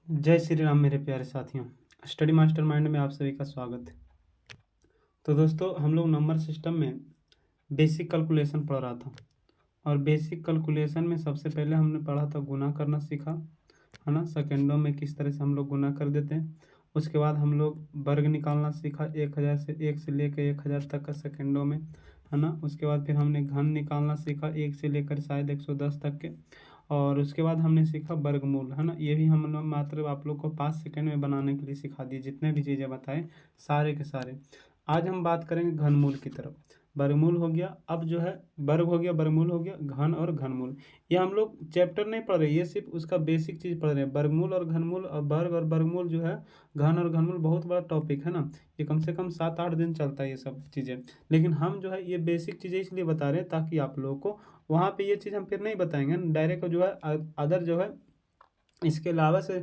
जय श्री राम मेरे प्यारे साथियों। स्टडी मास्टर माइंड में आप सभी का स्वागत है। तो दोस्तों, हम लोग नंबर सिस्टम में बेसिक कैलकुलेशन पढ़ रहा था और बेसिक कैलकुलेशन में सबसे पहले हमने पढ़ा था गुना करना सीखा, है ना। सेकेंडों में किस तरह से हम लोग गुना कर देते हैं। उसके बाद हम लोग वर्ग निकालना सीखा, 1000 से 1 से लेकर 1000 तक का सेकेंडों में, है ना। उसके बाद फिर हमने घन निकालना सीखा, 1 से लेकर शायद 110 तक के। और उसके बाद हमने सीखा वर्गमूल, है ना। ये भी हम लोग मात्र आप लोग को 5 सेकंड में बनाने के लिए सिखा दिए, जितने भी चीज़ें बताएं सारे के सारे। आज हम बात करेंगे घनमूल की तरफ। वर्गमूल हो गया, अब जो है वर्ग हो गया, वर्गमूल हो गया, घन और घनमूल। ये हम लोग चैप्टर नहीं पढ़ रहे, ये सिर्फ उसका बेसिक चीज़ पढ़ रहे हैं। वर्गमूल और घनमूल और वर्ग और वर्गमूल जो है, घन और घनमूल बहुत बड़ा टॉपिक है ना। ये कम से कम 7-8 दिन चलता है ये सब चीज़ें। लेकिन हम जो है ये बेसिक चीज़ें इसलिए बता रहे हैं ताकि आप लोगों को वहाँ पे ये चीज़ हम फिर नहीं बताएंगे, डायरेक्ट जो है अदर जो है इसके अलावा से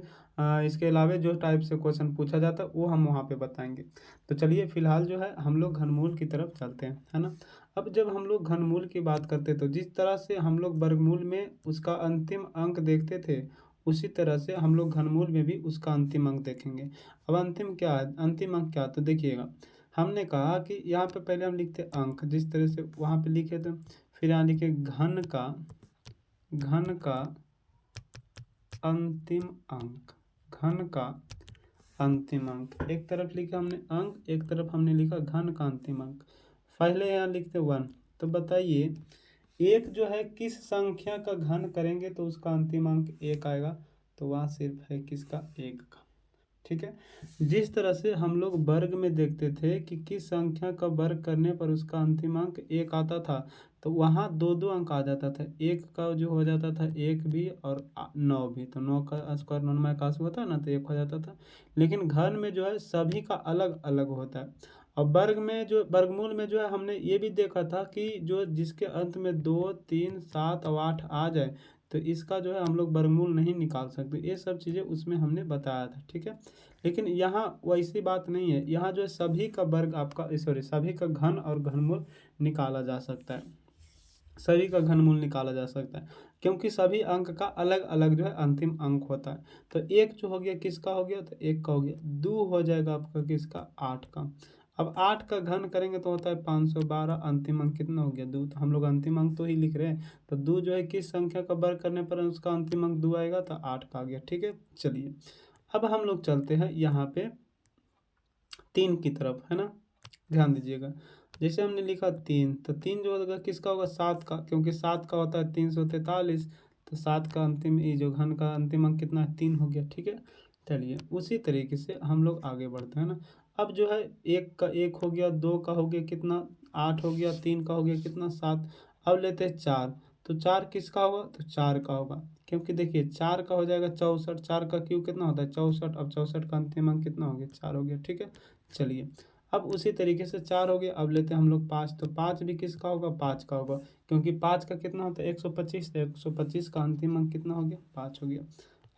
इसके अलावा जो टाइप से क्वेश्चन पूछा जाता है वो हम वहाँ पे बताएंगे। तो चलिए फिलहाल जो है हम लोग घनमूल की तरफ चलते हैं, है ना। अब जब हम लोग घनमूल की बात करते तो जिस तरह से हम लोग वर्गमूल में उसका अंतिम अंक देखते थे, उसी तरह से हम लोग घनमूल में भी उसका अंतिम अंक देखेंगे। अब अंतिम क्या है, अंतिम अंक क्या है, तो देखिएगा। हमने कहा कि यहाँ पे पहले हम लिखते अंक, जिस तरह से वहाँ पे लिखे थे। फिर यहाँ लिखे घन का अंतिम अंक, घन का अंतिम अंक। एक तरफ लिखा हमने अंक, एक तरफ हमने लिखा घन का अंतिम अंक। पहले यहाँ लिखते 1। तो बताइए, एक जो है किस संख्या का घन करेंगे तो उसका अंतिम अंक 1 आएगा। तो वहाँ सिर्फ है किसका, 1 का। ठीक है। जिस तरह से हम लोग वर्ग में देखते थे कि किस संख्या का वर्ग करने पर उसका अंतिम अंक 1 आता था, तो वहाँ 2-2 अंक आ जाता था। 1 का जो हो जाता था 1 भी और 9 भी, तो 9 का स्क्वायर 9 में इक्यासी होता है ना, तो 1 हो जाता था। लेकिन घन में जो है सभी का अलग अलग होता है। और वर्ग में जो वर्गमूल में जो है हमने ये भी देखा था कि जो जिसके अंत में 2, 3, 7 और 8 आ जाए तो इसका जो है हम लोग वर्गमूल नहीं निकाल सकते। ये सब चीज़ें उसमें हमने बताया था, ठीक है। लेकिन यहाँ वैसी बात नहीं है, यहाँ जो है सभी का वर्ग आपका सॉरी सभी का घन और घनमूल निकाला जा सकता है। सभी का घनमूल निकाला जा सकता है क्योंकि सभी अंक का अलग अलग जो है अंतिम अंक होता है। तो 1 जो हो गया किसका हो गया, तो 1 का हो गया। 2 हो जाएगा आपका किसका, 8 का। अब 8 का घन करेंगे तो होता है 512। अंतिम अंक कितना हो गया, 2। तो हम लोग अंतिम अंक तो ही लिख रहे हैं, तो 2 जो है किस संख्या का वर्ग करने पर उसका अंतिम अंक 2 आएगा, तो 8 का आ गया, ठीक है। चलिए अब हम लोग चलते हैं यहाँ पे 3 की तरफ, है ना। ध्यान दीजिएगा, जैसे हमने लिखा 3, तो 3 जो होगा किसका होगा, 7 का, क्योंकि 7 का होता है 343। तो 7 का अंतिम ये जो घन का अंतिम अंक कितना है, 3 हो गया, ठीक है। चलिए उसी तरीके से हम लोग आगे बढ़ते हैं ना। अब जो है 1 का 1 हो गया, 2 का हो गया कितना, 8 हो गया, 3 का हो गया कितना, 7। अब लेते हैं 4, तो 4 किसका होगा, तो 4 का होगा। क्योंकि देखिए 4 का हो जाएगा 64, 4 का क्यूब कितना होता है 64। अब 64 का अंतिम अंक कितना हो गया, 4 हो गया, ठीक है। चलिए अब उसी तरीके से 4 हो गया। अब लेते हैं हम लोग 5, तो 5 भी किसका होगा, 5 का होगा। क्योंकि 5 का कितना होता है 125, तो 125 का अंतिम अंक कितना हो गया, 5 हो गया।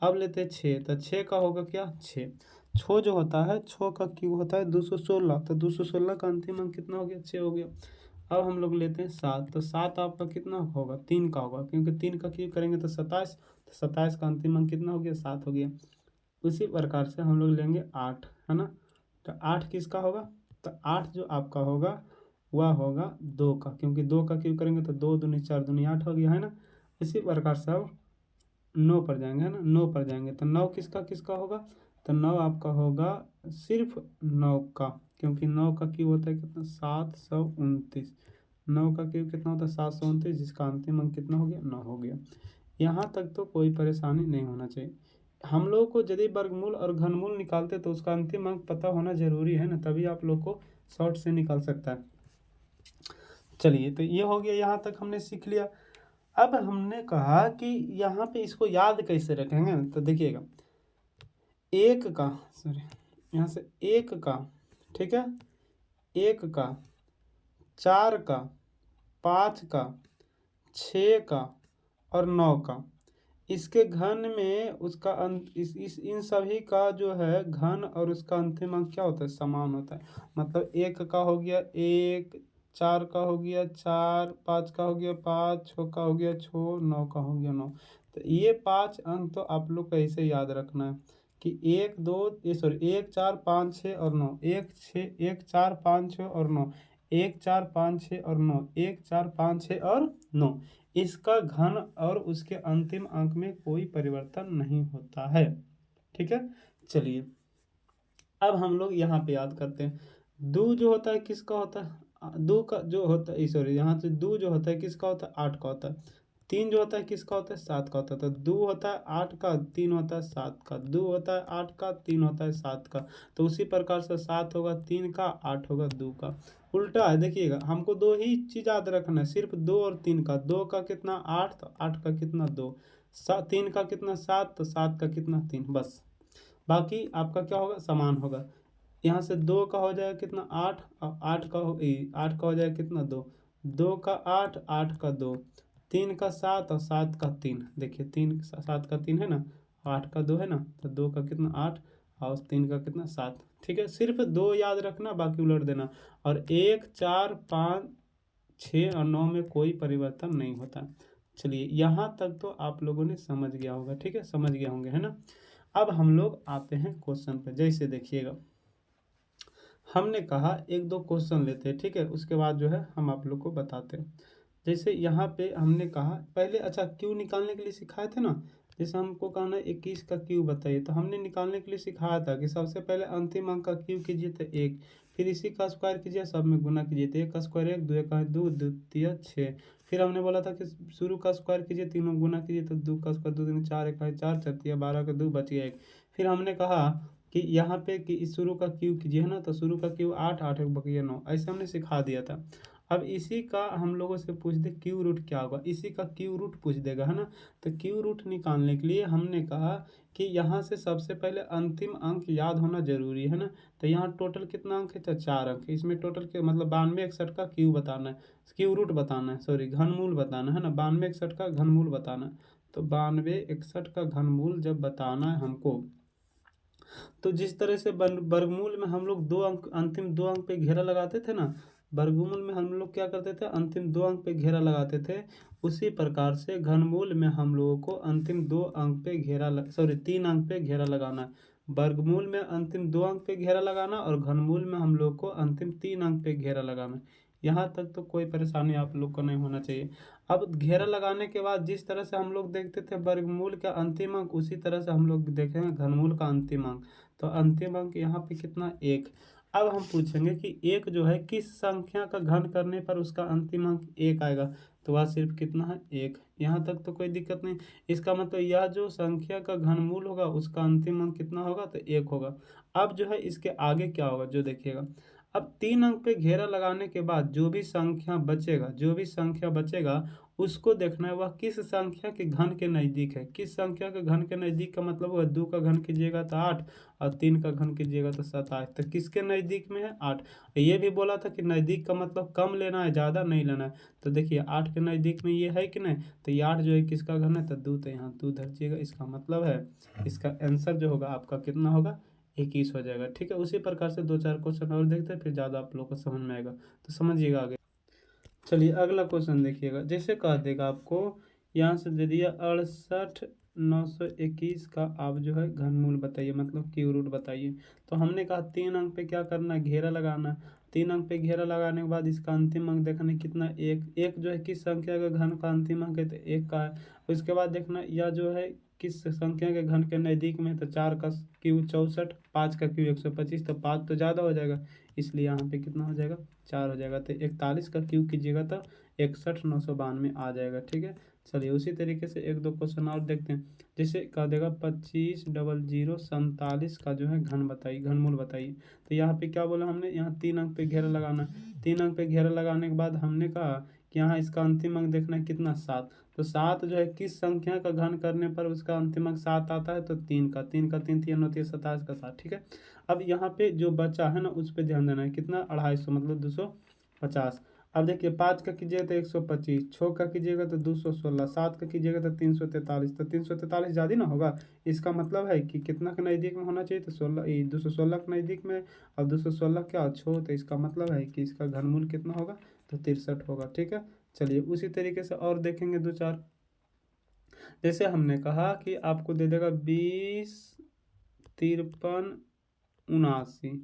अब लेते हैं 6, तो 6 का होगा क्या, 6। 6 जो होता है 6 का क्यूब होता है 216, तो 216 का अंतिम अंक कितना हो गया, 6 हो गया। अब हम लोग लेते हैं 7, तो 7 आपका कितना होगा, 3 का होगा, क्योंकि 3 का क्यूब करेंगे तो 27, तो 27 का अंतिम अंक कितना हो गया, 7 हो गया। उसी प्रकार से हम लोग लेंगे 8, है ना। तो 8 किसका होगा, तो 8 जो आपका होगा वह होगा 2 का, क्योंकि 2 का क्यूब करेंगे तो 2 दूनी 4 दूनी 8 हो गया, है ना। इसी प्रकार से अब 9 पर जाएंगे, है ना। 9 पर जाएंगे तो 9 किसका किसका होगा, तो 9 आपका होगा सिर्फ 9 का, क्योंकि 9 का क्यूब होता है कितना, 729। 9 का क्यूब कितना होता है 729, जिसका अंतिम अंक कितना हो गया, 9 हो गया। यहाँ तक तो कोई परेशानी नहीं होना चाहिए। हम लोग को यदि वर्गमूल और घनमूल निकालते तो उसका अंतिम अंक पता होना जरूरी है ना, तभी आप लोग को शॉर्ट से निकाल सकता है। चलिए तो ये हो गया, यहाँ तक हमने सीख लिया। अब हमने कहा कि यहाँ पे इसको याद कैसे रखेंगे, तो देखिएगा 1 का, सॉरी यहाँ से 1 का, ठीक है, 1 का, 4 का, 5 का, 6 का और 9 का, इसके घन में उसका अंत इस इन सभी का जो है घन और उसका अंतिम अंक क्या होता है, समान होता है। मतलब 1 का हो गया 1, 4 का हो गया 4, 5 का हो गया 5, 6 का हो गया 6, 9 का हो गया 9। तो ये 5 अंक तो आप लोग को ऐसे याद रखना है कि 1 2 1 4 5 6 और 9, 1 4 5 6 और 9, 1 4 5 6 और 9, 1 4 5 6 और 9, इसका घन और उसके अंतिम अंक में कोई परिवर्तन नहीं होता है। ठीक है, चलिए अब हम लोग यहाँ पे याद करते हैं। दो जो होता है किसका होता है, दो का जो होता है सॉरी यहाँ से दो जो होता है किसका होता है, 8 का होता है। तीन जो होता है किसका होता है, 7 का होता है। तो दो होता है 8 का, तीन होता है 7 का, दो होता है 8 का, तीन होता है 7 का। तो उसी प्रकार से 7 होगा 3 का, 8 होगा 2 का। उल्टा है, देखिएगा हमको दो ही चीज याद रखना है, सिर्फ 2 और 3 का। 2 का कितना 8, तो 8 का कितना 2, 3 का कितना 7, तो 7 का कितना 3, बस। बाकी आपका क्या होगा, समान होगा। यहाँ से 2 का हो जाएगा कितना 8, और 8 का 8 का हो जाएगा कितना 2, 2 का 8, 8 का 2, 3 का 7 और 7 का 3। देखिए 3 7 का 3 है ना, 8 का 2 है ना, तो 2 का कितना 8 और 3 का कितना 7। ठीक है, सिर्फ 2 याद रखना, बाकी उलट देना। और 1 4 5 6 और 9 में कोई परिवर्तन नहीं होता। चलिए यहाँ तक तो आप लोगों ने समझ गया होगा। ठीक है, समझ गया होंगे, है ना। अब हम लोग आते हैं क्वेश्चन पे। जैसे देखिएगा, हमने कहा एक दो क्वेश्चन लेते हैं, ठीक है, उसके बाद जो है हम आप लोग को बताते हैं। जैसे यहाँ पे हमने कहा पहले, अच्छा क्यू निकालने के लिए सिखाए थे ना। जैसे हमको कहना है 21 का क्यू बताइए, तो हमने निकालने के लिए सिखाया था कि सबसे पहले अंतिम अंक का क्यू कीजिए तो 1, फिर इसी का स्क्वायर कीजिए, सब में गुना कीजिए, तो 1 का स्क्वायर 1, 2 का 2, 2 तिया 6। फिर हमने बोला था कि शुरू का स्क्वायर कीजिए, तीनों गुना कीजिए, तो 2 का स्क्वायर 2 3 4, 1 का 4, 4 तिया 12 का 2, बच गया 1। फिर हमने कहा कि यहाँ पे कि इस शुरू का क्यू कीजिए, है ना, तो शुरू का क्यू 8, 8 एक बकिया 9, ऐसे हमने सिखा दिया था। अब इसी का हम लोगों से पूछ दे क्यू रूट क्या होगा, इसी का क्यू रूट पूछ देगा, है ना। तो क्यू रूट निकालने के लिए हमने कहा कि यहाँ से सबसे पहले अंतिम अंक याद होना जरूरी है ना। तो यहाँ टोटल कितना अंक है, तो 4 अंक है। इसमें टोटल के मतलब 92 61 का क्यू बताना है, क्यू रूट बताना है, सॉरी घनमूल बताना है ना। 92 61 का घनमूल बताना है। तो 92 61 का घनमूल जब बताना है हमको, तो जिस तरह से वर्गमूल में हम लोग 2 अंक, अंतिम 2 अंक पे घेरा लगाते थे ना, वर्गमूल में हम लोग क्या करते थे, अंतिम 2 अंक पे घेरा लगाते थे। उसी प्रकार से घनमूल में हम लोगों को अंतिम 2 अंक पे घेरा 3 अंक पे घेरा लगाना है। वर्गमूल में अंतिम 2 अंक पे घेरा लगाना, और घनमूल में हम लोग को अंतिम 3 अंक पे घेरा लगाना। यहाँ तक तो कोई परेशानी आप लोग को नहीं होना चाहिए। अब घेरा लगाने के बाद जिस तरह से हम लोग देखते थे वर्गमूल का अंतिम अंक, उसी तरह से हम लोग देखेंगे घनमूल का अंतिम अंक। तो अंतिम अंक यहाँ पे कितना, 1। अब हम पूछेंगे कि 1 जो है किस संख्या का घन करने पर उसका अंतिम अंक 1 आएगा। तो वह सिर्फ कितना है, 1। यहाँ तक तो कोई दिक्कत नहीं। इसका मतलब यह जो संख्या का घनमूल होगा उसका अंतिम अंक कितना होगा, तो 1 होगा। अब जो है इसके आगे क्या होगा, जो देखिएगा, अब 3 अंक पे घेरा लगाने के बाद जो भी संख्या बचेगा, जो भी संख्या बचेगा उसको देखना है वह किस संख्या के घन के नज़दीक है। किस संख्या के घन के नज़दीक का मतलब हुआ 2 का घन कीजिएगा तो 8, और 3 का घन कीजिएगा तो 27। तो किसके नज़दीक में है, 8। ये भी बोला था कि नज़दीक का मतलब कम लेना है, ज़्यादा नहीं लेना है। तो देखिए 8 के नज़दीक में ये है कि नहीं, तो ये 8 जो है किसका घन है, तो 2, तो यहाँ 2 धरजिएगा। इसका मतलब है इसका आंसर जो होगा आपका कितना होगा, 21 हो जाएगा। ठीक है, उसी प्रकार से 2 4 क्वेश्चन और देखते हैं, फिर ज़्यादा आप लोग को समझ में आएगा, तो समझिएगा आगे। चलिए अगला क्वेश्चन देखिएगा। जैसे कह देगा आपको, यहाँ से दे दिया 68 921 का आप जो है घनमूल बताइए, मतलब क्यू रूट बताइए। तो हमने कहा 3 अंक पे क्या करना है, घेरा लगाना है। 3 अंक पे घेरा लगाने के बाद इसका अंतिम अंक देखना है कितना, 1। 1 जो है किस संख्या का घन का अंतिम अंक है, तो 1 का है। उसके बाद देखना यह जो है किस संख्या के घन के नज़दीक में है, तो 4 का क्यू 64, 5 का क्यू 125, तो 5 तो ज़्यादा हो जाएगा, इसलिए यहाँ पे कितना हो जाएगा, 4 हो जाएगा। तो 41 का क्यू कीजिएगा तो 61 992 आ जाएगा। ठीक है, चलिए उसी तरीके से एक दो क्वेश्चन और देखते हैं। जैसे कह देगा 25 00 47 का जो है घन बताइए, घनमूल बताइए। तो यहाँ पे क्या बोला हमने, यहाँ 3 अंक पे घेरा लगाना। 3 अंक पे घेरा लगाने के बाद हमने कहा कि यहाँ इसका अंतिम अंक देखना है कितना, 7। तो 7 जो है किस संख्या का घन करने पर उसका अंतिम अंक 7 आता है, तो 3 का 3 का 3 3 9 27 का 7। ठीक है, अब यहाँ पे जो बचा है ना उस पर ध्यान देना है, कितना 250 मतलब 250। अब देखिए 5 का कीजिएगा तो 125, 6 का कीजिएगा तो 216, 7 का कीजिएगा तो 343। तो 343 ज़्यादा ना होगा। इसका मतलब है कि कितना के नज़दीक में होना चाहिए, तो 216 के नज़दीक में। अब 216 क्या 6, तो इसका मतलब है कि इसका घनमूल कितना होगा, तो 63 होगा। ठीक है, चलिए उसी तरीके से और देखेंगे 2 4। जैसे हमने कहा कि आपको दे देगा 20 53 79।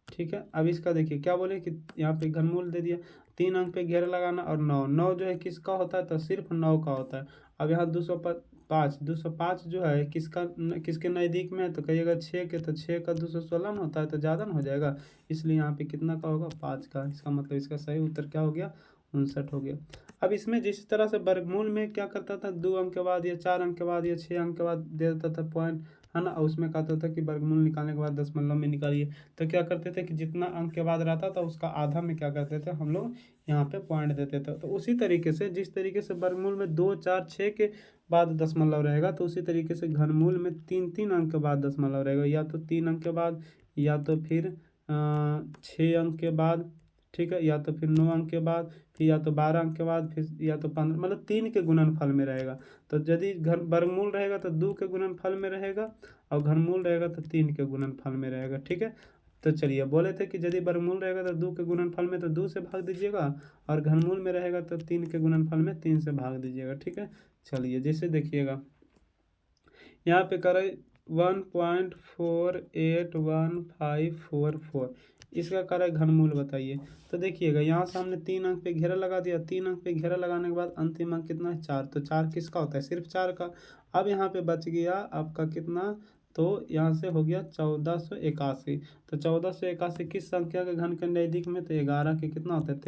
ठीक है, अब इसका देखिए क्या बोले कि यहाँ पे घनमूल दे दिया, 3 अंक पे घेरा लगाना और 9 9 जो है किसका होता है, तो सिर्फ 9 का होता है। अब यहाँ 205 जो है किसके नज़दीक में है, तो कहिएगा 6 के, तो 6 का 216 होता है, तो ज़्यादा ना हो जाएगा, इसलिए यहाँ पे कितना का होगा, 5 का। इसका मतलब इसका सही उत्तर क्या हो गया, 59 हो गया। अब इसमें जिस तरह से वर्गमूल में क्या करता था, 2 अंक के बाद या 4 अंक के बाद या 6 अंक के बाद दे देता था पॉइंट, है ना, और उसमें कहता था कि वर्गमूल निकालने के बाद दशमलव में निकालिए। तो क्या करते थे कि जितना अंक के बाद रहता था उसका आधा में क्या करते थे हम लोग यहाँ पे पॉइंट देते थे। तो उसी तरीके से जिस तरीके से वर्गमूल में 2 4 6 के बाद दशमलव रहेगा, तो उसी तरीके से घनमूल में 3 अंक के बाद दशमलव रहेगा, या तो 3 अंक के बाद, या तो फिर 6 अंक के बाद, ठीक है, या तो फिर 9 अंक के बाद, फिर या तो 12 अंक के बाद, फिर या तो 15, मतलब 3 के गुणनफल में रहेगा। तो यदि वर्गमूल रहेगा तो 2 के गुणनफल में रहेगा, और घनमूल रहेगा तो 3 के गुणनफल में रहेगा। ठीक है, तो चलिए बोले थे कि यदि वर्गमूल रहेगा तो 2 के गुणनफल में तो 2 से भाग दीजिएगा, और घनमूल में रहेगा तो 3 के गुणनफल में 3 से भाग दीजिएगा। ठीक है, चलिए जैसे देखिएगा यहाँ पे करें 1.481544, इसका करें घनमूल बताइए। तो देखिएगा यहाँ से हमने 3 अंक पे घेरा लगा दिया, 3 अंक पे घेरा लगाने के बाद अंतिम अंक कितना है, 4, तो 4 किसका होता है, सिर्फ 4 का। अब यहाँ पे बच गया आपका कितना, तो यहाँ से हो गया 1481। तो 1481 किस संख्या के घन के नज़दीक में, तो 11 के कितना होता है,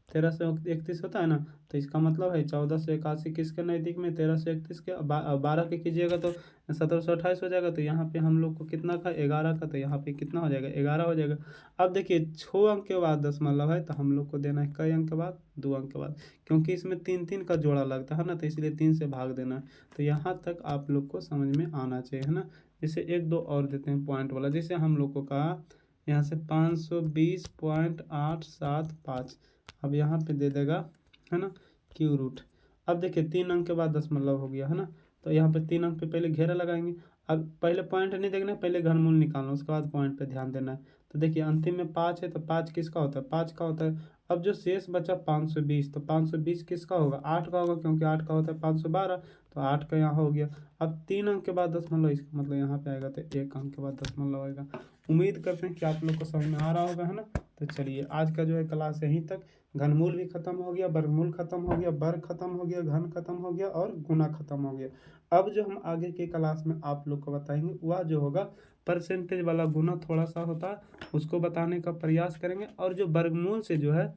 1331 होता है ना। तो इसका मतलब है 1481 किसके नज़दीक में, 1331 के। 12 के कीजिएगा तो 1728 हो जाएगा। तो यहाँ पे हम लोग को कितना का, 11 का, तो यहाँ पे कितना हो जाएगा, 11 हो जाएगा। अब देखिए 6 अंक के बाद दशमलव है, तो हम लोग को देना है कई अंक के बाद, 2 अंक के बाद, क्योंकि इसमें 3 का जोड़ा लगता है ना, तो इसलिए 3 से भाग देना है। तो यहाँ तक आप लोग को समझ में आना चाहिए, है ना। जैसे 1 2 और देते हैं पॉइंट वाला, जैसे हम लोग को कहा यहाँ से 520.875, अब यहाँ पे दे देगा, है ना, क्यू रूट। अब देखिए 3 अंक के बाद दशमलव हो गया, है ना। तो यहाँ पे 3 अंक पे पहले घेरा लगाएंगे। अब पहले पॉइंट नहीं देखना है, पहले घनमूल निकालना, उसके बाद पॉइंट पे ध्यान देना है। तो देखिए अंतिम में 5 है, तो 5 किसका होता है, 5 का होता है। अब जो शेष बचा 520, तो 520 किसका होगा, 8 का होगा, क्योंकि 8 का होता है 512, तो 8 का यहाँ हो गया। अब 3 अंक के बाद दशमलव, इसका मतलब यहाँ पे आएगा तो 1 अंक के बाद दशमलव आएगा। उम्मीद करते हैं कि आप लोग को समझ में आ रहा होगा, है ना। तो चलिए आज का जो है क्लास यहीं तक। घनमूल भी खत्म हो गया, वर्गमूल खत्म हो गया, वर्ग खत्म हो गया, घन खत्म हो गया, और गुना खत्म हो गया। अब जो हम आगे की क्लास में आप लोग को बताएंगे वह जो होगा परसेंटेज वाला गुना थोड़ा सा होता है, उसको बताने का प्रयास करेंगे। और जो वर्गमूल से जो है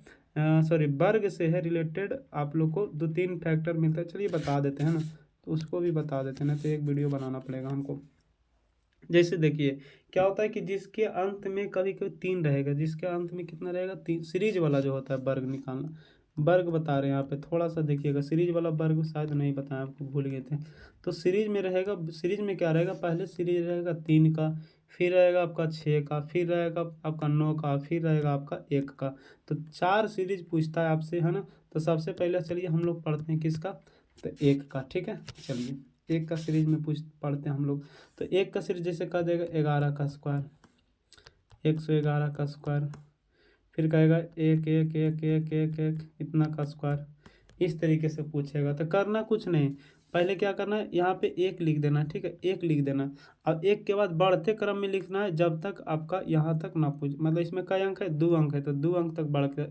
वर्ग से है रिलेटेड आप लोग को 2-3 फैक्टर मिलता है, चलिए बता देते हैं ना, तो उसको भी बता देते हैं ना, तो एक वीडियो बनाना पड़ेगा हमको। जैसे देखिए क्या होता है कि जिसके अंत में कभी कभी 3 रहेगा, जिसके अंत में कितना रहेगा, 3। सीरीज वाला जो होता है वर्ग निकालना, वर्ग बता रहे हैं यहाँ पे, थोड़ा सा देखिएगा, सीरीज वाला वर्ग शायद नहीं बताया आपको, भूल गए थे। तो सीरीज में रहेगा, सीरीज में क्या रहेगा, पहले सीरीज रहेगा 3 का, फिर रहेगा आपका 6 का, फिर रहेगा आपका 9 का, फिर रहेगा आपका 1 का। तो 4 सीरीज पूछता है आपसे, है ना। तो सबसे पहले चलिए हम लोग पढ़ते हैं किसका, तो 1 का। ठीक है, चलिए 1 का सीरीज में पढ़ते हैं हम लोग। तो 1 का सीरीज जैसे कह देगा 11 का स्क्वायर, 111 का स्क्वायर, फिर कहेगा 1 इतना का स्क्वायर, इस तरीके से पूछेगा। तो करना कुछ नहीं, पहले क्या करना है, यहाँ पे 1 लिख देना, ठीक है, 1 लिख देना। अब 1 के बाद बढ़ते क्रम में लिखना है, जब तक आपका यहाँ तक ना पूछ, मतलब इसमें कई अंक है, 2 अंक है, तो 2 अंक तक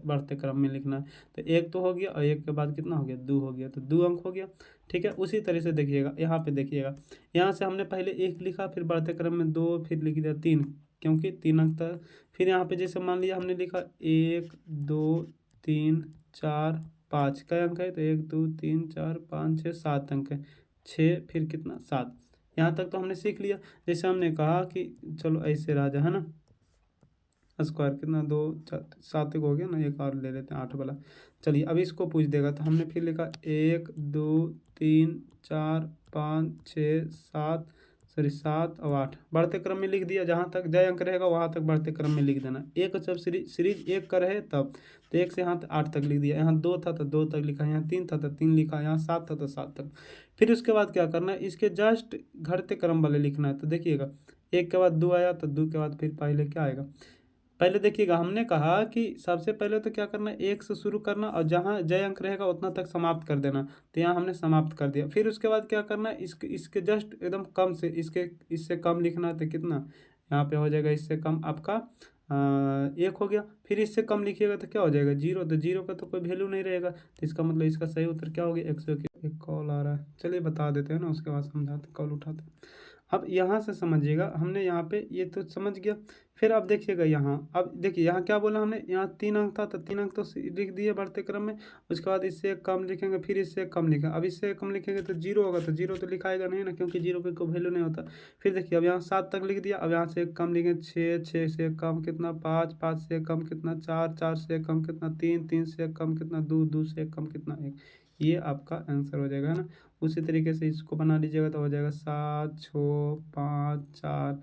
बढ़ते क्रम में लिखना है। तो 1 तो हो गया, और 1 के बाद कितना हो गया, 2 हो गया, तो 2 अंक हो गया। ठीक है, उसी तरह से देखिएगा यहाँ पे, देखिएगा यहाँ से हमने पहले 1 लिखा, फिर बढ़ते क्रम में 2, फिर लिख दिया 3, क्योंकि 3 अंक तक। फिर यहाँ पे जैसे मान लिया हमने लिखा 1 2 3 4 5, कई अंक है, तो 1 2 3 4 5 6 7 अंक है, 6 फिर कितना 7। यहाँ तक तो हमने सीख लिया। जैसे हमने कहा कि चलो ऐसे राजा, है ना, स्क्वायर कितना 2 4 7 हो गया ना, एक और ले लेते हैं 8 वाला। चलिए अब इसको पूछ देगा, तो हमने फिर लिखा 1 2 3 4 5 6 7 और 8, बढ़ते क्रम में लिख दिया, जहाँ तक जय अंक रहेगा वहाँ तक बढ़ते क्रम में लिख देना। एक जब सीरीज 1 का रहे तब, तो 1 से यहाँ 8 तक लिख दिया, यहाँ 2 था तो 2 तक लिखा, यहाँ 3 था तो 3 लिखा, यहाँ 7 था तो 7 तक। फिर उसके बाद क्या करना है, इसके जस्ट घटते क्रम वाले लिखना है। तो देखिएगा 1 के बाद 2 आया, तो 2 के बाद फिर पहले क्या आएगा, पहले देखिएगा, हमने कहा कि सबसे पहले तो क्या करना है, 1 से शुरू करना और जहाँ जय अंक रहेगा उतना तक समाप्त कर देना। तो यहाँ हमने समाप्त कर दिया। फिर उसके बाद क्या करना है, इसके जस्ट एकदम कम से इससे कम लिखना है तो कितना यहाँ पे हो जाएगा, इससे कम आपका 1 हो गया। फिर इससे कम लिखिएगा तो क्या हो जाएगा, 0। तो 0 का तो कोई वैल्यू नहीं रहेगा, तो इसका मतलब इसका सही उत्तर क्या हो गया, 121। एक कॉल आ रहा है, चलिए बता देते हैं ना, उसके बाद समझाते, कॉल उठाते हैं। अब यहाँ से समझिएगा, हमने यहाँ पे ये तो समझ गया। फिर अब देखिएगा यहाँ, अब देखिए यहाँ क्या बोला हमने, यहाँ 3 अंक था तो 3 अंक तो लिख दिए बढ़ते क्रम में। उसके बाद इससे कम लिखेंगे, फिर इससे कम लिखेंगे। अब इससे कम लिखेंगे तो 0 होगा, तो 0 तो लिखाएगा नहीं ना, क्योंकि 0 की कोई वैल्यू नहीं होता। फिर देखिए अब यहाँ 7 तक लिख दिया। अब यहाँ से कम लिखेंगे 6, 6 से कम कितना 5, 5 से कम कितना 4, 4 से कम कितना 3, 3 से कम कितना 2, 2 से कम कितना 1। ये आपका आंसर हो जाएगा, है ना। उसी तरीके से इसको बना लीजिएगा तो हो जाएगा 7, 6, 5, 4,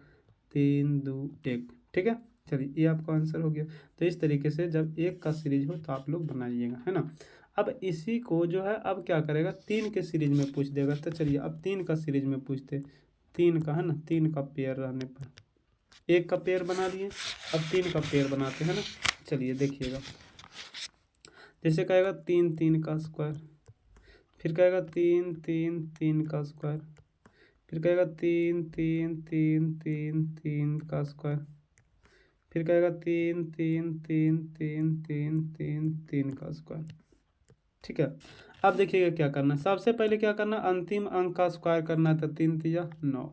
3, 2, 1। ठीक है, चलिए ये आपका आंसर हो गया। तो इस तरीके से जब 1 का सीरीज हो तो आप लोग बनाइएगा, है ना। अब इसी को जो है अब क्या करेगा, 3 के सीरीज में पूछ देगा। तो चलिए अब 3 का सीरीज में पूछते, 3 का, है ना, 3 का पेयर रहने पर 1 का पेयर बना लिए, अब 3 का पेयर बनाते हैं ना। चलिए देखिएगा, जैसे कहेगा 3, 3 का स्क्वायर, फिर कहेगा 3, 3, 3 का स्क्वायर, फिर कहेगा 3, 3, 3, 3, 3 का स्क्वायर, फिर कहेगा 3, 3, 3, 3, 3, 3, 3 का स्क्वायर। ठीक है, अब देखिएगा क्या करना है। सबसे पहले क्या करना, अंतिम अंक का स्क्वायर करना है। तो 3 तिया 9,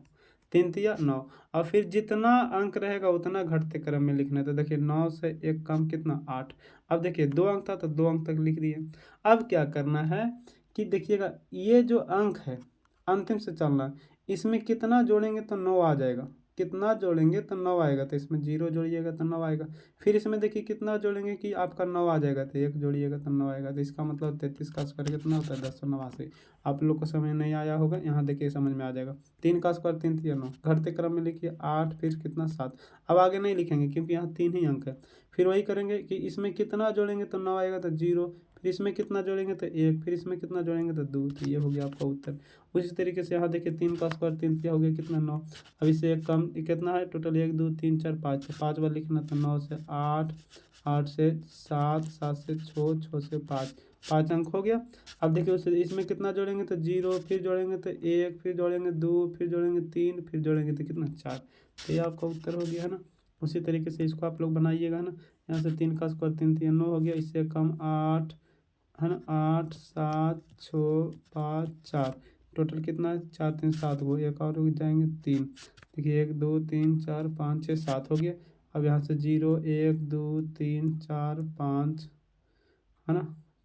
3 तिया 9, और फिर जितना अंक रहेगा उतना घटते क्रम में लिखना है। तो देखिए 9 से 1 कम कितना 8। अब देखिए 2 अंक था तो 2 अंक तक लिख दिए। अब क्या करना है कि देखिएगा, ये जो अंक है अंतिम से चलना है, इसमें कितना जोड़ेंगे तो 9 आ जाएगा, कितना जोड़ेंगे तो 9 आएगा। तो इसमें 0 जोड़िएगा तो 9 आएगा। फिर इसमें देखिए कितना जोड़ेंगे कि आपका 9 आ जाएगा, तो 1 जोड़िएगा तो 9 आएगा। तो इसका मतलब 33 का स्क्वायर कितना होता है, 1089। आप लोग को समझ नहीं आया होगा, यहाँ देखिए समझ में आ जाएगा। 3 का स्क्वायर 3 तिया 9, घटते क्रम में लिखिए 8, फिर कितना 7। अब आगे नहीं लिखेंगे क्योंकि यहाँ 3 ही अंक है। फिर वही करेंगे कि इसमें कितना जोड़ेंगे तो 9 आएगा, तो 0। फिर इसमें कितना जोड़ेंगे तो 1, फिर इसमें कितना जोड़ेंगे तो 2। तो ये हो गया आपका उत्तर। उसी तरीके से यहाँ देखिए 3 का स्क्वायर 3 तिया हो गया कितना 9। अब इससे एक कम कितना है, टोटल 1, 2, 3, 4, 5, तो 5 बार लिखना। तो 9 से 8, 8 से 7, 7 से 6, 6 से 5, 5 अंक हो गया। अब देखिए उससे इसमें कितना जोड़ेंगे तो 0, फिर जोड़ेंगे तो 1, फिर जोड़ेंगे 2, फिर जोड़ेंगे 3, फिर जोड़ेंगे तो कितना 4। तो ये आपका उत्तर हो गया, है ना। उसी तरीके से इसको आप लोग बनाइएगा, है ना। यहाँ से 3 का स्क्वायर 3 तिया 9 हो गया, इससे कम 8, है ना, 8, 7, 6, 5, 4, टोटल कितना है 4, 3, 7 वो एक और हो जाएंगे 3। देखिए 1, 2, 3, 4, 5, 6, 7 हो गया। अब यहाँ से 0, 1, 2, 3, 4, 5, है ना,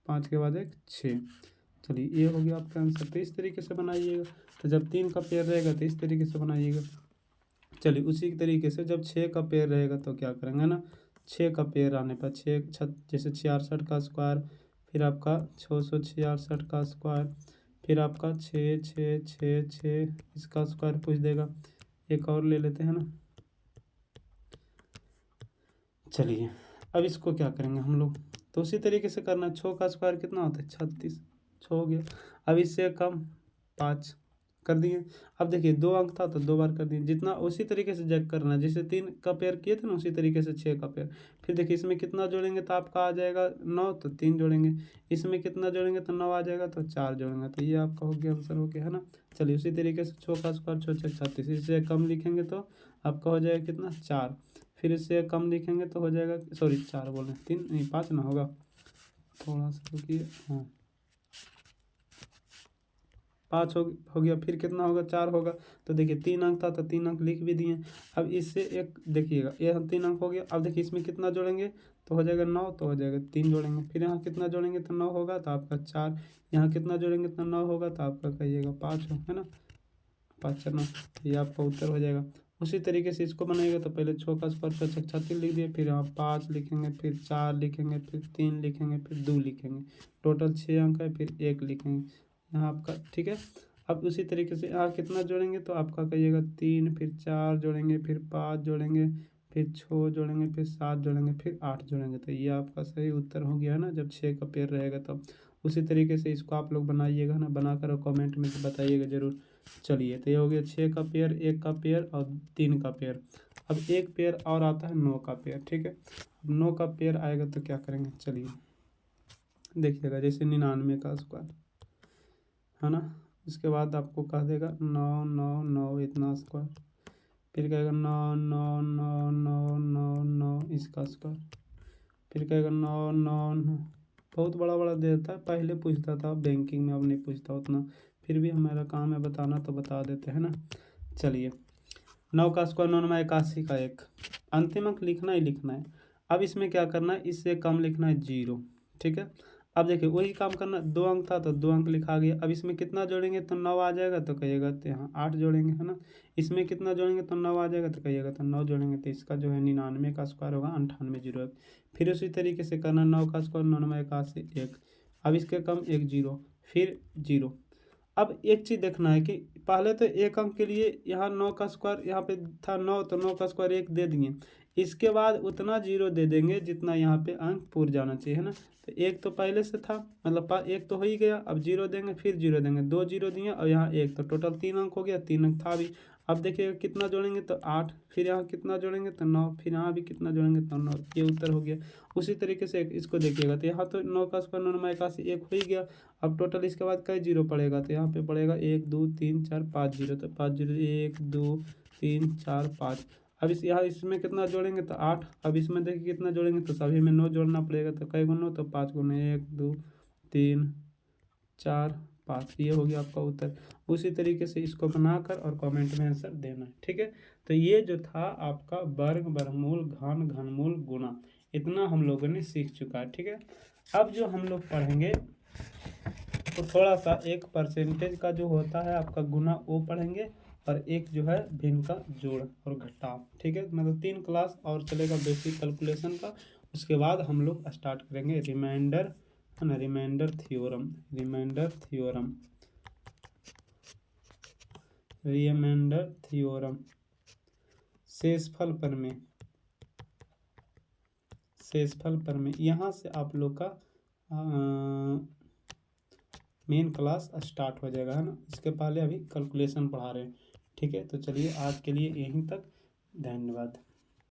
5 के बाद एक 6। चलिए ये हो गया आपका आंसर। तो इस तरीके से बनाइएगा। तो जब 3 का पेयर रहेगा तो इस तरीके से बनाइएगा। चलिए उसी तरीके से जब 6 का पेयर रहेगा तो क्या करेंगे ना, 6 का पेयर आने पर 6 जैसे 66 का स्क्वायर, फिर आपका 666 का स्क्वायर, फिर आपका 6, 6, 6, 6 इसका स्क्वायर पूछ देगा। एक और ले लेते हैं ना। चलिए अब इसको क्या करेंगे हम लोग, तो उसी तरीके से करना। 6 का स्क्वायर कितना होता है 36, 6 हो गया। अब इससे कम 5 कर दिए। अब देखिए 2 अंक था तो 2 बार कर दिए, जितना उसी तरीके से चेक करना है। जैसे 3 का पेयर किए थे ना, उसी तरीके से 6 का पेयर। फिर देखिए इसमें कितना जोड़ेंगे तो आपका आ जाएगा 9, तो 3 जोड़ेंगे। इसमें कितना जोड़ेंगे तो 9 आ जाएगा, तो 4 जोड़ेंगे। तो ये आपका हो गया आंसर, हो गया, है ना। चलिए उसी तरीके से 6 का स्क्वायर 6, 6, 36, इससे कम लिखेंगे तो आपका हो जाएगा कितना 4। फिर इससे कम लिखेंगे तो हो जाएगा, सॉरी 4 बोल रहे हैं, 3 नहीं 5 ना होगा, थोड़ा सा रुकिए, हाँ 5 हो गया। फिर कितना होगा 4 होगा। तो देखिए 3 अंक था तो 3 अंक लिख भी दिए। अब इससे एक देखिएगा, ये हम 3 अंक हो गया। अब देखिए इसमें कितना जोड़ेंगे तो हो जाएगा 9, तो हो जाएगा 3 जोड़ेंगे। फिर यहाँ कितना जोड़ेंगे तो 9 होगा, तो आपका 4। यहाँ कितना जोड़ेंगे तो 9 होगा, तो आपका कहिएगा 5 हो, है ना, 5, 4, 9। ये आपका उत्तर हो जाएगा। उसी तरीके से इसको बनाइएगा। तो पहले 6 का स्क्वायर 6, 36 लिख दिए, फिर यहाँ 5 लिखेंगे, फिर 4 लिखेंगे, फिर 3 लिखेंगे, फिर 2 लिखेंगे। टोटल 6 अंक है, फिर 1 लिखेंगे यहाँ आपका, ठीक है। अब उसी तरीके से यहाँ कितना जोड़ेंगे तो आपका कहिएगा 3, फिर 4 जोड़ेंगे, फिर 5 जोड़ेंगे, फिर 6 जोड़ेंगे, फिर 7 जोड़ेंगे, फिर 8 जोड़ेंगे। तो ये आपका सही उत्तर हो गया, है ना, जब 6 का पेयर रहेगा तब। उसी तरीके से इसको आप लोग बनाइएगा ना, बनाकर और कमेंट में बताइएगा ज़रूर। चलिए तो ये हो गया 6 का पेयर, 1 का पेयर और 3 का पेयर। अब एक पेयर और आता है 9 का पेयर, ठीक है। अब 9 का पेयर आएगा तो क्या करेंगे, चलिए देखिएगा, जैसे 99 का स्क्वायर है ना, इसके बाद आपको कह देगा 9 9 9 इतना स्क्वायर, फिर कहेगा 9 9 9 9 9 9 इसका स्क्वायर, फिर कहेगा 9 9 9। बहुत बड़ा बड़ा देता है, पहले पूछता था बैंकिंग में, अब नहीं पूछता उतना, फिर भी हमारा काम है बताना तो बता देते हैं ना। चलिए 9 का स्क्वायर 9 में 81 का 1, अंतिम अंक लिखना ही लिखना है। अब इसमें क्या करना है, इससे कम लिखना है 0, ठीक है। अब देखिए वही काम करना, 2 अंक था तो 2 अंक लिखा गया। अब इसमें कितना जोड़ेंगे तो 9 आ जाएगा, तो कहिएगा तो यहाँ 8 जोड़ेंगे, है ना। इसमें कितना जोड़ेंगे तो 9 आ जाएगा, तो कहिएगा तो 9 जोड़ेंगे, तो इसका जो है 99 का स्क्वायर होगा 9801। फिर उसी तरीके से करना, 9 का स्क्वायर 9 में 81 1, अब इसके कम 1 0, फिर 0। अब एक चीज़ देखना है कि पहले तो एक अंक के लिए यहाँ 9 का स्क्वायर यहाँ पे था 9, तो 9 का स्क्वायर 1 दे दिए, इसके बाद उतना 0 दे देंगे जितना यहाँ पे अंक पूर जाना चाहिए, है ना। तो एक तो पहले से था, मतलब एक तो हो ही गया, अब 0 देंगे, फिर 0 देंगे, 2 0 दिए और यहाँ 1, तो टोटल 3 अंक हो गया, 3 अंक था भी। अब देखिएगा कितना जोड़ेंगे तो 8, फिर यहाँ कितना जोड़ेंगे तो 9, फिर यहाँ भी कितना जोड़ेंगे तो 9, ये उत्तर हो गया। उसी तरीके से इसको देखिएगा, तो यहाँ तो 9 का स्क्वायर 9 में 81 1 हो ही गया। अब टोटल इसके बाद कई 0 पड़ेगा, तो यहाँ पे पड़ेगा 1 2 3 4 5 0, तो 5 0 1 2 3 4 5। अब इस यहाँ इसमें कितना जोड़ेंगे तो 8, अब इसमें देखिए कितना जोड़ेंगे तो सभी में 9 जोड़ना पड़ेगा, तो कई गुना तो 5 गुना 1 2 3 4 5, ये हो गया आपका उत्तर। उसी तरीके से इसको बनाकर और कमेंट में आंसर देना है, ठीक है। तो ये जो था आपका वर्ग, वर्गमूल, घन, घनमूल, गुणा, इतना हम लोगों ने सीख चुका है, ठीक है। अब जो हम लोग पढ़ेंगे तो थोड़ा सा एक परसेंटेज का जो होता है आपका गुना वो पढ़ेंगे, और एक जो है भिन्न का जोड़ और घटाव, ठीक है। मतलब 3 क्लास और चलेगा बेसिक कैलकुलेशन का, उसके बाद हम लोग स्टार्ट करेंगे रिमाइंडर, है ना, remainder theorem, remainder theorem, remainder theorem, शेषफल प्रमेय, शेषफल प्रमेय। यहाँ से आप लोग का मेन क्लास स्टार्ट हो जाएगा, है ना। इसके पहले अभी कैलकुलेशन पढ़ा रहे हैं, ठीक है। तो चलिए आज के लिए यहीं तक, धन्यवाद।